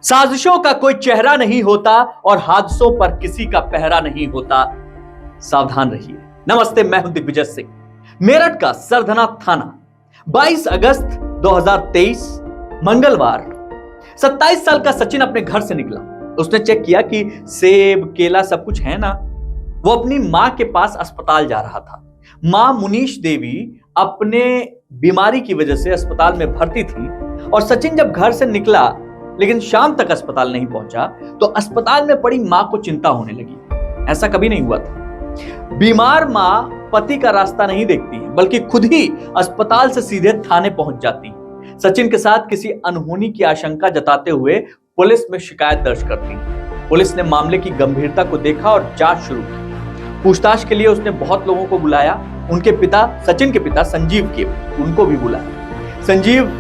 साजिशों का कोई चेहरा नहीं होता और हादसों पर किसी का पहरा नहीं होता। सावधान रहिए। नमस्ते, मैं हूं दिग्विजय सिंह। मेरठ का सरधना थाना, 22 अगस्त 2023 मंगलवार। 27 साल का सचिन अपने घर से निकला। उसने चेक किया कि सेब केला सब कुछ है ना। वो अपनी मां के पास अस्पताल जा रहा था। मां मुनीश देवी अपने बीमारी की वजह से अस्पताल में भर्ती थी और सचिन जब घर से निकला लेकिन शाम तक अस्पताल नहीं पहुंचा तो अस्पताल में पड़ी मां को चिंता होने लगी। ऐसा कभी नहीं हुआ था। बीमार मां पति का रास्ता नहीं देखती है, बल्कि खुद ही अस्पताल से सीधे थाने पहुंच जाती है। सचिन के साथ किसी अनहोनी की आशंका जताते हुए पुलिस में शिकायत दर्ज करती है। पुलिस ने मामले की गंभीरता को देखा और जांच शुरू की। पूछताछ के लिए उसने बहुत लोगों को बुलाया। उनके पिता, सचिन के पिता संजीव के, उनको भी बुलाया। संजीव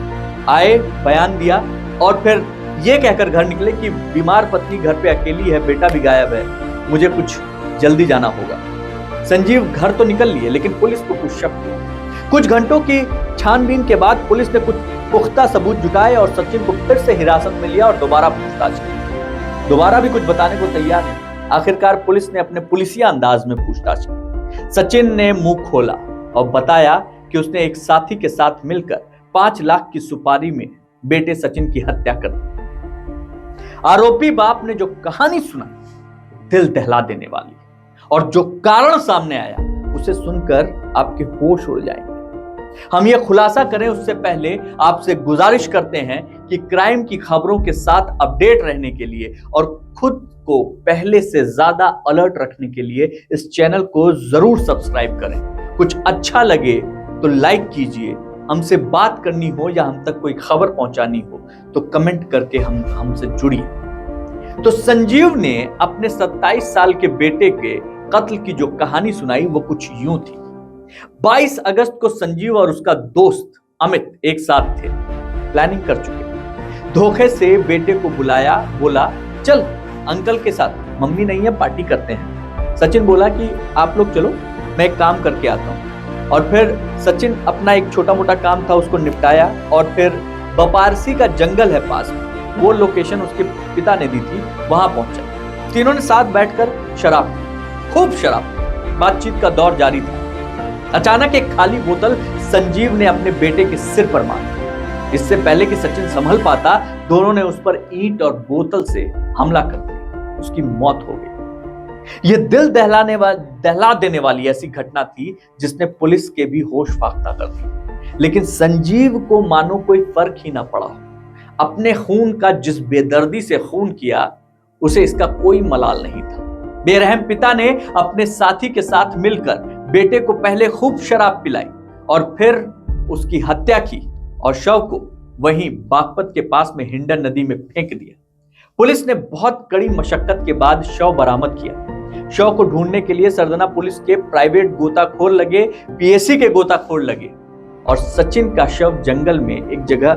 आए, बयान दिया और फिर ये कहकर घर निकले कि बीमार पत्नी घर पे अकेली है, बेटा भी गायब है, मुझे कुछ जल्दी जाना होगा। संजीव घर तो निकल लिए, लेकिन पुलिस को कुछ शक हुआ। कुछ घंटों की छानबीन के बाद पुलिस ने कुछ पुख्ता सबूत जुटाए और सचिन को फिर से हिरासत में लिया और दोबारा पूछताछ की। दोबारा भी कुछ बताने को तैयार नहीं। आखिरकार पुलिस ने अपने पुलिसिया अंदाज में पूछताछ की। सचिन ने मुंह खोला और बताया कि उसने एक साथी के साथ मिलकर 5 लाख की सुपारी में बेटे सचिन की हत्या कर दी। आरोपी बाप ने जो कहानी सुनाई दिल दहला देने वाली है और जो कारण सामने आया उसे सुनकर आपके होश उड़ जाएंगे। हम ये खुलासा करें उससे पहले आपसे गुजारिश करते हैं कि क्राइम की खबरों के साथ अपडेट रहने के लिए और खुद को पहले से ज्यादा अलर्ट रखने के लिए इस चैनल को जरूर सब्सक्राइब करें। कुछ अच्छा लगे तो लाइक कीजिए। हमसे बात करनी हो या हम तक कोई खबर पहुंचानी हो तो कमेंट करके हमसे जुड़िए। तो संजीव ने अपने 27 साल के बेटे के कत्ल की जो कहानी सुनाई वो कुछ यूं थी। 22 अगस्त को संजीव और उसका दोस्त अमित एक साथ थे, प्लानिंग कर चुके। धोखे से बेटे को बुलाया, बोला चल अंकल के साथ, मम्मी नहीं है, पार्टी करते हैं। सचिन बोला कि आप लोग चलो, मैं एक काम करके आता हूं। और फिर सचिन अपना एक छोटा मोटा काम था उसको निपटाया और फिर बपारसी का जंगल है पास में, वो लोकेशन उसके पिता ने दी थी, वहां पहुंचा। तीनों ने साथ बैठकर शराब, खूब शराब, बातचीत का दौर जारी था। अचानक एक खाली बोतल संजीव ने अपने बेटे के सिर पर मारी। इससे पहले कि सचिन संभल पाता, दोनों ने उस पर ईंट और बोतल से हमला कर दिया। उसकी मौत हो गई। यह दिल दहला देने वाली ऐसी घटना थी जिसने पुलिस के भी होश फाख्ता कर दिए। लेकिन संजीव को मानो कोई फर्क ही ना पड़ा। अपने खून का जिस बेदर्दी से खून किया उसे इसका कोई मलाल नहीं था। बेरहम पिता ने अपने साथी के साथ मिलकर बेटे को पहले खूब शराब पिलाई और फिर उसकी हत्या की और शव को वहीं बागपत के पास में हिंडन नदी में फेंक दिया। पुलिस ने बहुत कड़ी मशक्कत के बाद शव बरामद किया। शव को ढूंढने के लिए सरधना पुलिस के प्राइवेट गोताखोर लगे, पीएसी के गोताखोर लगे और सचिन का शव जंगल में एक जगह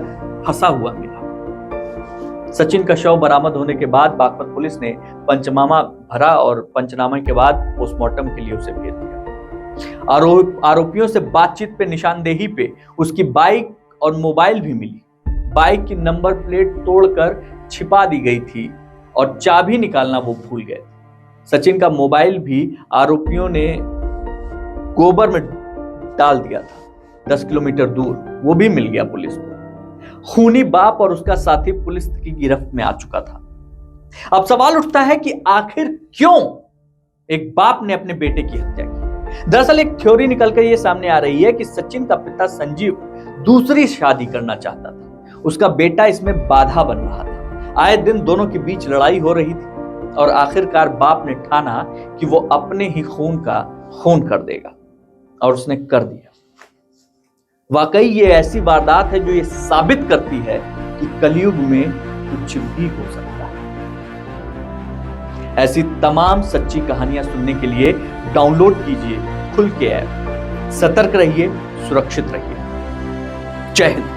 फंसा हुआ मिला। सचिन का शव बरामद होने के बाद बागपत पुलिस ने पंचनामा भरा और पंचनामा के बाद पोस्टमार्टम के लिए उसे भेज दिया। आरोपियों से बातचीत पे, निशानदेही पे उसकी बाइक और मोबाइल भी मिली। बाइक की नंबर प्लेट तोड़कर छिपा दी गई थी और चाबी निकालना वो भूल गए। सचिन का मोबाइल भी आरोपियों ने गोबर में डाल दिया था 10 किलोमीटर दूर, वो भी मिल गया पुलिस को। खूनी बाप और उसका साथी पुलिस की गिरफ्त में आ चुका था। अब सवाल उठता है कि आखिर क्यों एक बाप ने अपने बेटे की हत्या की। दरअसल एक थ्योरी निकलकर यह सामने आ रही है कि सचिन का पिता संजीव दूसरी शादी करना चाहता था। उसका बेटा इसमें बाधा बन रहा था। आए दिन दोनों के बीच लड़ाई हो रही थी और आखिरकार बाप ने ठाना कि वो अपने ही खून का खून कर देगा और उसने कर दिया। वाकई ये ऐसी वारदात है जो ये साबित करती है कि कलयुग में कुछ भी हो सकता है। ऐसी तमाम सच्ची कहानियां सुनने के लिए डाउनलोड कीजिए खुल के ऐप। सतर्क रहिए, सुरक्षित रहिए। जय हिंद।